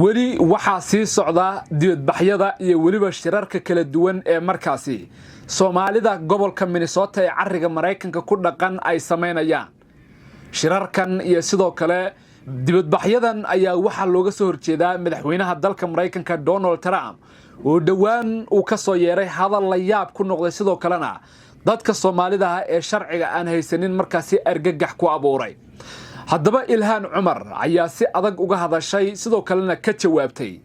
weli waxaa sii socda dibadbaxyada iyo weliba shirarka kala duwan ee markaasi Soomaalida gobolka Minnesota ee cariga Mareykanka ku dhaqan ay sameynayaan shirarkan iyo sidoo kale dibadbaxyadan ayaa waxa looga soo horjeedaa madaxweynaha dalka Mareykanka Donald Trump oo dhawaan uu ka soo yeeray hadal la yaab ku noqday sidoo kalena dadka Soomaalida ee sharciga aan haysanin markaasi argagax ku abuuray haddaba Ilhan Omar ayaa si adag uga hadashay sidoo kalena ka jawaabtay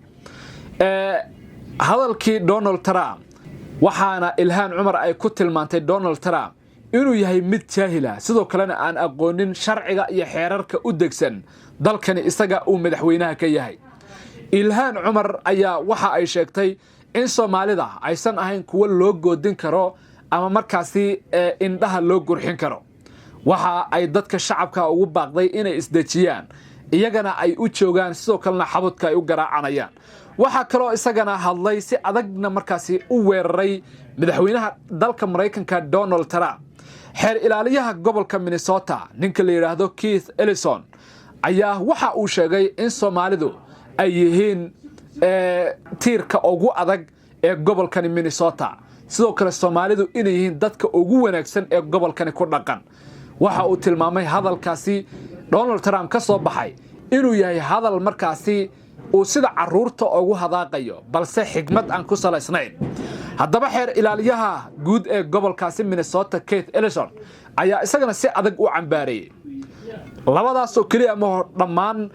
hadalkii Donald Trump waxaana Ilhan Omar ay ku tilmaantay Donald Trump inuu yahay mid jaahila sidoo kalena aan aqoonin sharciga iyo xeerarka u degsan dalkani isaga uu madaxweynaha ka yahay Ilhan Omar ayaa waxa ay sheegtay in Soomaalida aysan ahayn kuwa loo goodin karo ama markaasi indhaha loo gurxin karo waxa ay dadka shacabka ugu baaqday inay isdajiyaan iyagana ay u joogaan sidoo kalena xabadka ay u garaacanayaan waxa kale isagana hadlay si adagna markaasi u weeraray madaxweynaha dalka Mareykanka Donald Trump xeer ilaaliyaha gobolka Minnesota ninka la yiraahdo Ilhan ayaa waxa uu sheegay in Soomaalidu ay yihiin tiirka ugu adag ee gobolka Minnesota sidoo kale Soomaalidu inay yihiin dadka ugu wanaagsan ee gobolkan ku dhaqan waxa uu tilmaamay hadalkaasi Donald Trump ka soo baxay inuu yahay hadal markaasi uu sida caruurta ugu hadaaqayo balse xigmad aan ku salaysnayn haddaba xeer ilaaliyaha guud ee gobolkaasi Minnesota Ilhan ayaa isagana si adag u cambaareeyay labadaas oo kaliya ma dhammaan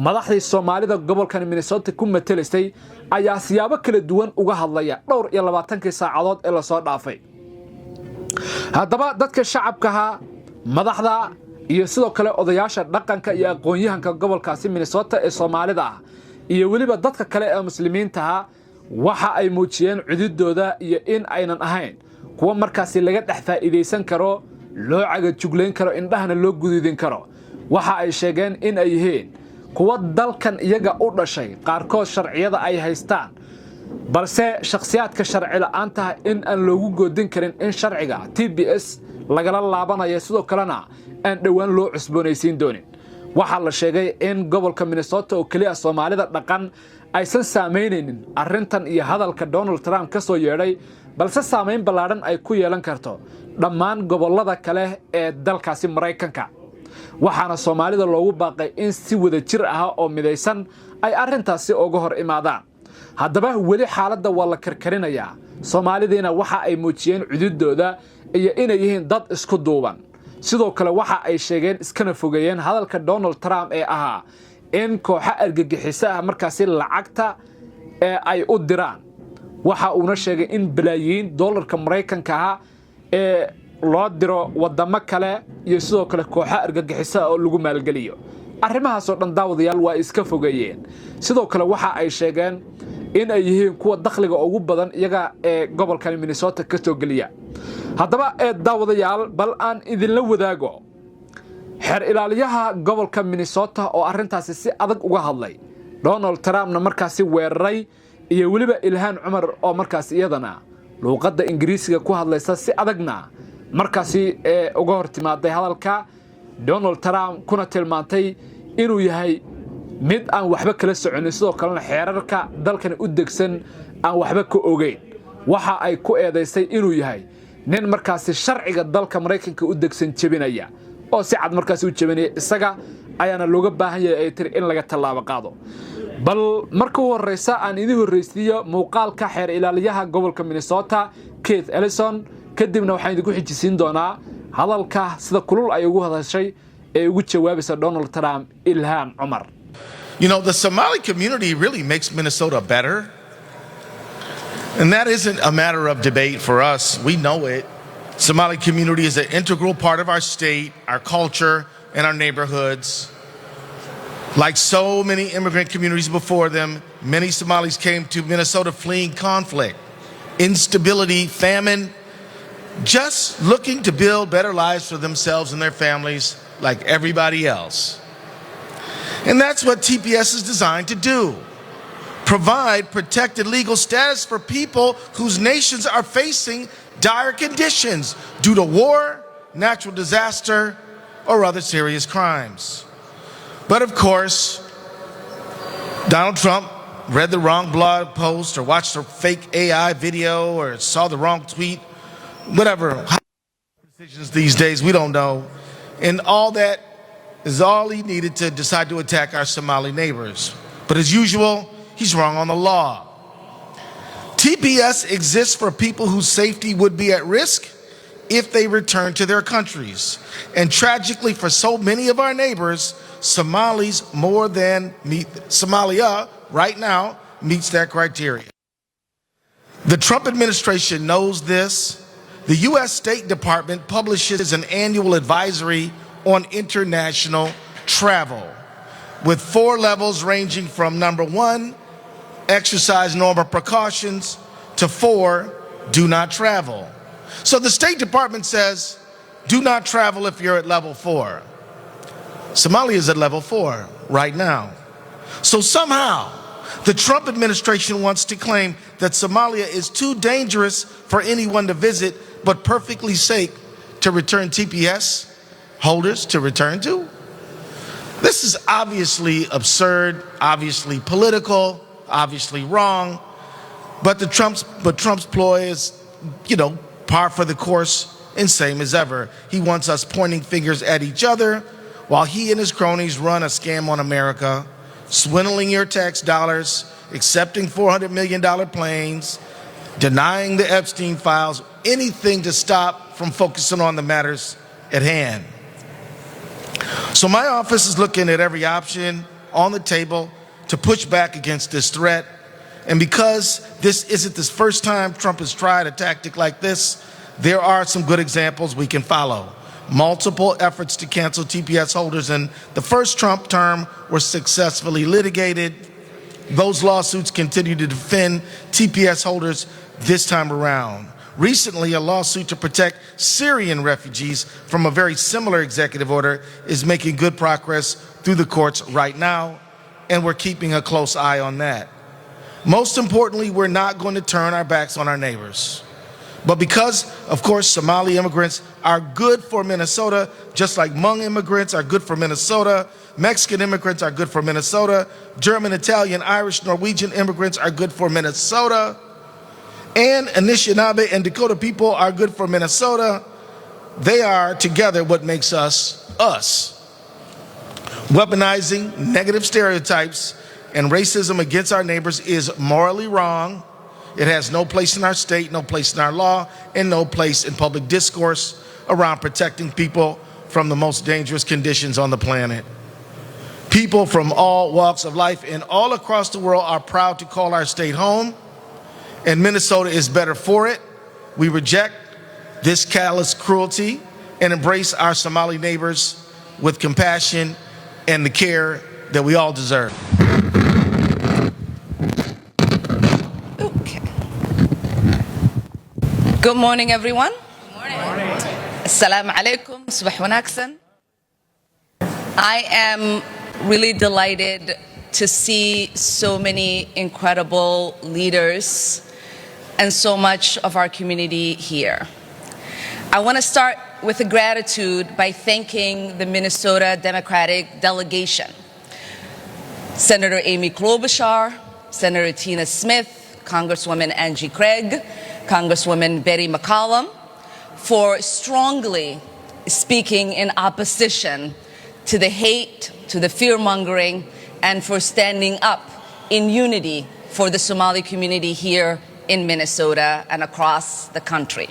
madaxdii Soomaalida gobolkan Minnesota ku matalaysay ayaa siyaabo kala duwan uga hadlaya dhowr iyo 20 saacadood ee la soo dhaafay haddaba dadka shacabka madaxda iyo sidoo kale odayaasha dhaqanka iyo aqoon-yahanka gobolkaasi Minnesota ee Soomaalida iyo waliba dadka kale ee muslimiinta waxa ay muujiyeen cududooda iyo in aynan ahayn kuwa markaasi laga dhex faa'iideysan karo loo caga jugleyn karo indhahana loo gududin karo waxa ay sheegeen in ay yihiin kuwa dalkan iyaga u dhashay qaarkood sharciyada ay haystaan balse shakhsiyaadka sharci la'aanta in aan loogu goodin karin in sharciga TBS lagala laabanayo sidoo kalena aan dhawaan loo cusboonaysiin doonin waxa la sheegay in gobolka Minnesota oo kaliya Soomaalida dhaqan aysan saameynaynin arrintan iyo hadalka Donald Trump ka soo yeeray balse saameyn ballaaran ay ku yeelan karto dhammaan gobolada kale ee dalkaasi Mareykanka waxaana Soomaalida loogu baaqay in si wada jir ah oo midaysan ay arrintaasi uga hor imaadaan haddaba weli xaaladda waa la karkarinayaa Soomaalidiina waxa ay muujiyeen cududooda iyo inay yihiin dad isku duuban sidoo kale waxa ay sheegeen iskana fogeeyeen hadalka Donald Trump ee ahaa in kooxa argagixisaha markaasi lacagta ay u diraan waxa uu sheegay in bilaayiin dollarka Mareykanka ee loo diro wadamo kale iyo sidoo kale kooxa argagixisaha oo lagu maalgeliyo arrimahaas oo dhan daawadayaal waa iska fogeeyeen sidoo kale waxa ay sheegeen in ay yihiin kuwa dakhliga ugu badan iyaga ee gobolka Minnesota ka soo galiya haddaba daawadayaal bal aan idin la wadaago xeer ilaaliyaha gobolka Minnesota oo arrintaasi si adag uga hadlay Donald Trumpna markaasi weeraray iyo waliba Ilhan Omar oo markaasi iyadana luqadda Ingiriisiga ku hadlaysa si adagna markaasi uga hortimaaday hadalka Donald Trump kuna tilmaantay inuu yahay mid aan waxba kala soconin sidoo kalena xeerarka dalkan u degsan aan waxba ka ogeyn waxa ay ku eedeysay inuu yahay nin markaasi sharciga dalka Mareykanka u degsan jabinaya oo si cad markaasi u jabinaya isaga ayaana looga baahan yahay ay tir in laga talaabo qaado bal markuu horeysa aan idin horeysiyo muuqaalka xeer ilaaliyaha gobolka Minnesota Ilhan kadibna waxaan idinku xijisiin doonaa hadalka sida kulul ay ugu hadashay ee ugu jawaabaysa Donald Trump Ilhan Omar. You know, the Somali community really makes Minnesota better. And that isn't a matter of debate for us. We know it. Somali community is an integral part of our state, our culture, and our neighborhoods. Like so many immigrant communities before them, many Somalis came to Minnesota fleeing conflict, instability, famine, just looking to build better lives for themselves and their families like everybody else. And that's what TPS is designed to do. Provide protected legal status for people whose nations are facing dire conditions due to war, natural disaster, or other serious crimes. But of course, Donald Trump read the wrong blog post or watched a fake AI video or saw the wrong tweet, whatever decisions these days, we don't know. And all that is all he needed to decide to attack our Somali neighbors. But as usual, he's wrong on the law. TPS exists for people whose safety would be at risk if they return to their countries. And tragically, for so many of our neighbors, Somalia right now meets that criteria. The Trump administration knows this. The U.S. State Department publishes an annual advisory on international travel with 4 levels ranging from number 1, exercise normal precautions, to 4, do not travel. So the State Department says, do not travel if you're at level 4. Somalia is at level 4 right now. So somehow, the Trump administration wants to claim that Somalia is too dangerous for anyone to visit, but perfectly safe to return TPS holders to return to. This is obviously absurd, obviously political, obviously wrong, but Trump's ploy is, par for the course and same as ever. He wants us pointing fingers at each other while he and his cronies run a scam on America, swindling your tax dollars, accepting $400 million planes, denying the Epstein files, anything to stop from focusing on the matters at hand. So my office is looking at every option on the table to push back against this threat. And because this isn't the first time Trump has tried a tactic like this, there are some good examples we can follow. Multiple efforts to cancel TPS holders in the first Trump term were successfully litigated. Those lawsuits continue to defend TPS holders this time around. Recently, a lawsuit to protect Syrian refugees from a very similar executive order is making good progress through the courts right now, and we're keeping a close eye on that. Most importantly, we're not going to turn our backs on our neighbors. But because, of course, Somali immigrants are good for Minnesota, just like Hmong immigrants are good for Minnesota, Mexican immigrants are good for Minnesota, German, Italian, Irish, Norwegian immigrants are good for Minnesota, and Anishinaabe and Dakota people are good for Minnesota. They are together what makes us us. Weaponizing negative stereotypes and racism against our neighbors is morally wrong. It has no place in our state, no place in our law, and no place in public discourse around protecting people from the most dangerous conditions on the planet. People from all walks of life and all across the world are proud to call our state home, and Minnesota is better for it. We reject this callous cruelty and embrace our Somali neighbors with compassion and the care that we all deserve. Good morning, everyone. Good morning. Assalamu alaikum. Subah wanaagsan. I am really delighted to see so many incredible leaders and so much of our community here. I want to start with a gratitude by thanking the Minnesota Democratic delegation. Senator Amy Klobuchar, Senator Tina Smith, Congresswoman Angie Craig, Congresswoman Betty McCollum, for strongly speaking in opposition to the hate, to the fear-mongering, and for standing up in unity for the Somali community here in Minnesota and across the country.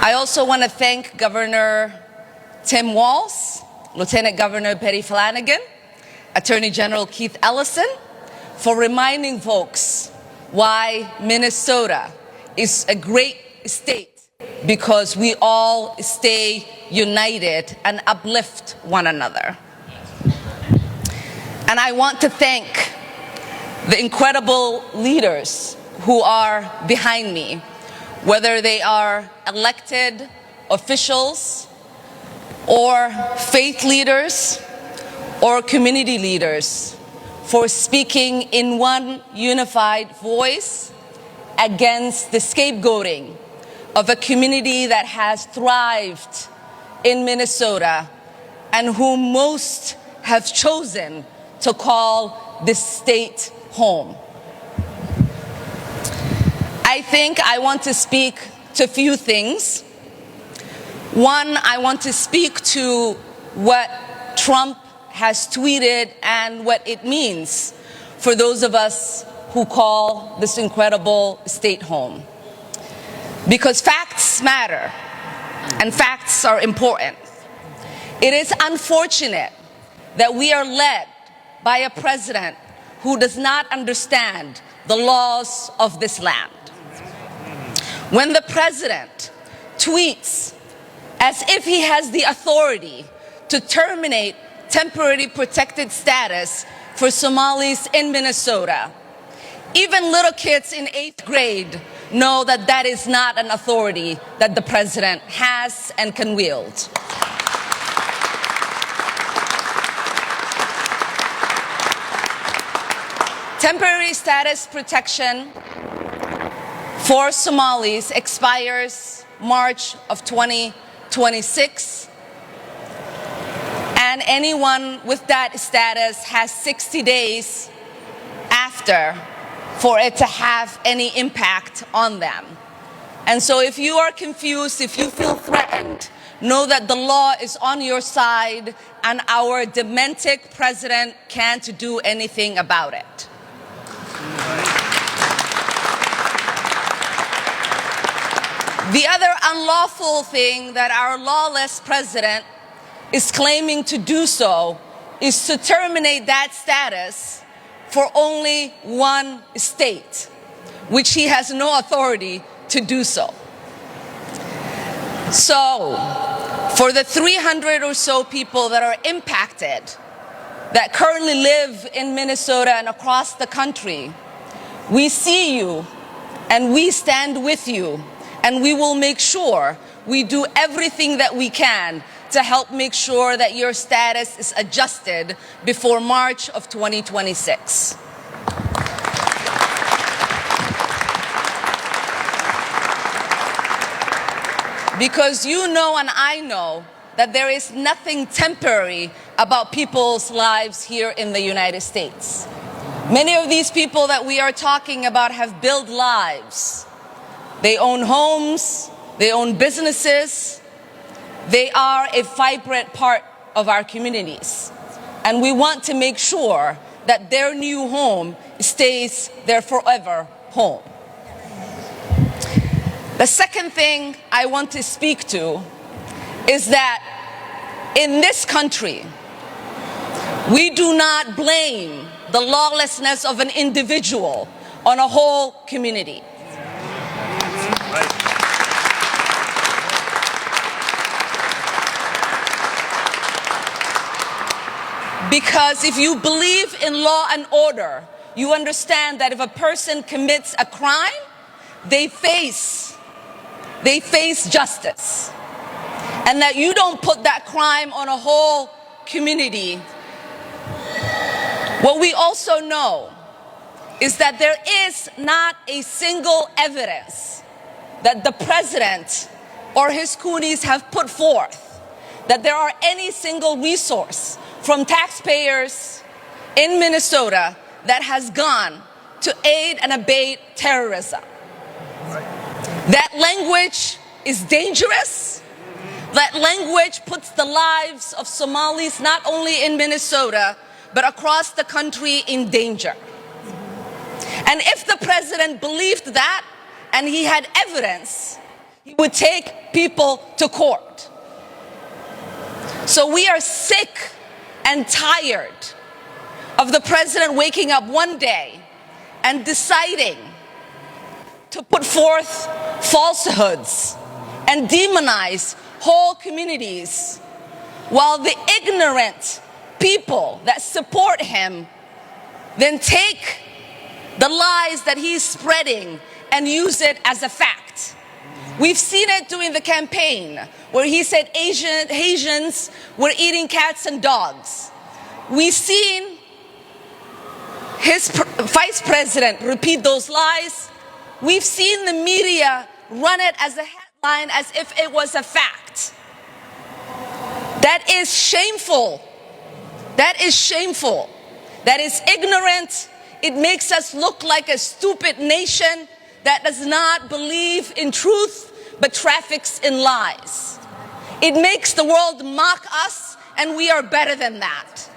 I also want to thank Governor Tim Walz, Lieutenant Governor Patty Flanagan, Attorney General Keith Ellison, for reminding folks why Minnesota is a great state, because we all stay united and uplift one another. And I want to thank the incredible leaders who are behind me, whether they are elected officials or faith leaders or community leaders, for speaking in one unified voice against the scapegoating of a community that has thrived in Minnesota and whom most have chosen to call this state home. I think I want to speak to a few things. One, I want to speak to what Trump has tweeted and what it means for those of us who call this incredible state home. Because facts matter, and facts are important. It is unfortunate that we are led by a president who does not understand the laws of this land. When the president tweets as if he has the authority to terminate temporary protected status for Somalis in Minnesota, even little kids in 8th grade know that that is not an authority that the president has and can wield. Temporary status protection for Somalis expires March of 2026, and anyone with that status has 60 days after for it to have any impact on them. And so if you are confused, if you feel threatened, know that the law is on your side and our demented president can't do anything about it. The other unlawful thing that our lawless president is claiming to do so is to terminate that status for only one state, which he has no authority to do so. So, for the 300 or so people that are impacted, that currently live in Minnesota and across the country, we see you and we stand with you, and we will make sure we do everything that we can to help make sure that your status is adjusted before March of 2026. Because you know and I know that there is nothing temporary about people's lives here in the United States. Many of these people that we are talking about have built lives. They own homes, they own businesses, they are a vibrant part of our communities. And we want to make sure that their new home stays their forever home. The second thing I want to speak to is that in this country, we do not blame the lawlessness of an individual on a whole community. Because if you believe in law and order, you understand that if a person commits a crime, they face justice. And that you don't put that crime on a whole community. What we also know is that there is not a single evidence that the president or his coonies have put forth that there are any single resource from taxpayers in Minnesota that has gone to aid and abet terrorism. That language is dangerous. That language puts the lives of Somalis not only in Minnesota, but across the country in danger. And if the president believed that, and he had evidence, he would take people to court. So we are sick and tired of the president waking up one day and deciding to put forth falsehoods and demonize whole communities, while the ignorant people that support him then take the lies that he's spreading and use it as a fact. We've seen it during the campaign where he said Asians were eating cats and dogs. We've seen his vice president repeat those lies. We've seen the media run it as a headline as if it was a fact. That is shameful. That is shameful. That is ignorant. It makes us look like a stupid nation that does not believe in truth but traffics in lies. It makes the world mock us, and we are better than that.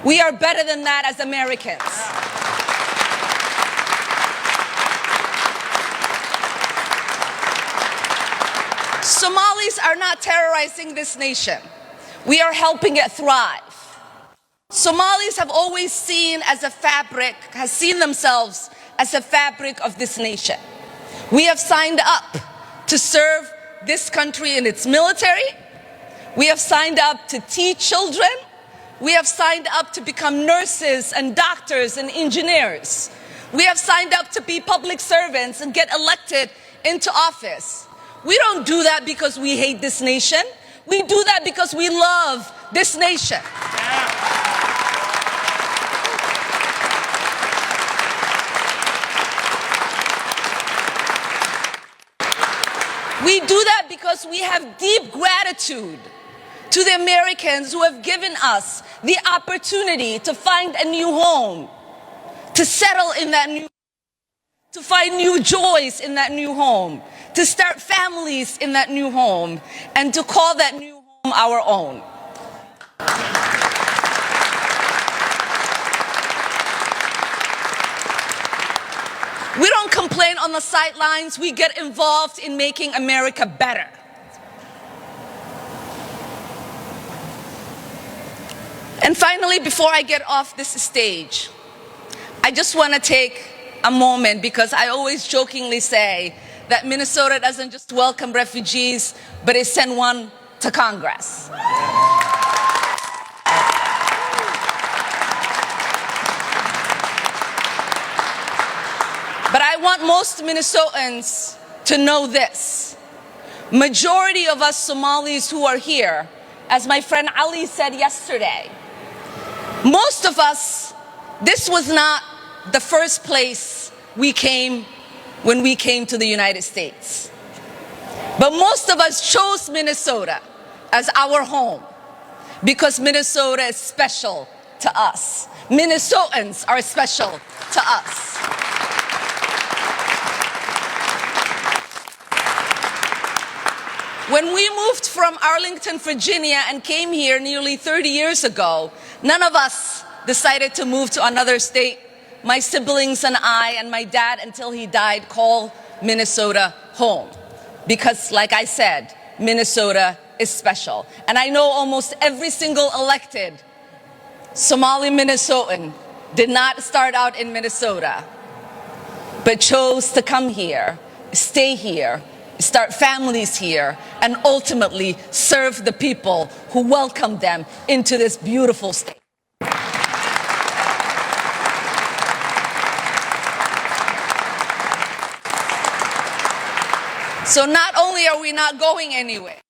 We are better than that as Americans. Somalis are not terrorizing this nation. We are helping it thrive. Somalis have always seen themselves as a fabric of this nation. We have signed up to serve this country in its military. We have signed up to teach children. We have signed up to become nurses and doctors and engineers. We have signed up to be public servants and get elected into office. We don't do that because we hate this nation. We do that because we love this nation. We do that because we have deep gratitude to the Americans who have given us the opportunity to find a new home, to settle in that new home, to find new joys in that new home, to start families in that new home, and to call that new home our own. We don't complain on the sidelines. We get involved in making America better. And finally, before I get off this stage, I just want to take a moment, because I always jokingly say that Minnesota doesn't just welcome refugees, but it sent one to Congress. But I want most Minnesotans to know this. Majority of us Somalis who are here, as my friend Ali said yesterday, most of us, this was not the first place we came when we came to the United States. But most of us chose Minnesota as our home because Minnesota is special to us. Minnesotans are special to us. When we moved from Arlington, Virginia, and came here nearly 30 years ago, none of us decided to move to another state. My siblings and I and my dad, until he died, called Minnesota home. Because, like I said, Minnesota is special. And I know almost every single elected Somali Minnesotan did not start out in Minnesota, but chose to come here, stay here, start families here, and ultimately serve the people who welcomed them into this beautiful state. So not only are we not going anywhere,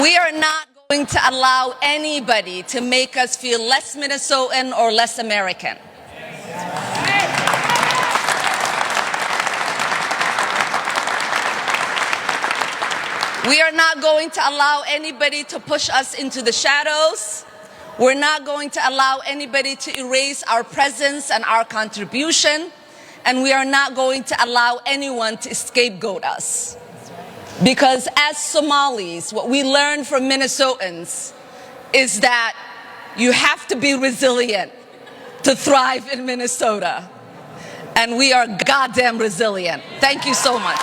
we are not going to allow anybody to make us feel less Minnesotan or less American. We are not going to allow anybody to push us into the shadows. We're not going to allow anybody to erase our presence and our contribution. And we are not going to allow anyone to scapegoat us. Because as Somalis, what we learned from Minnesotans is that you have to be resilient to thrive in Minnesota. And we are goddamn resilient. Thank you so much.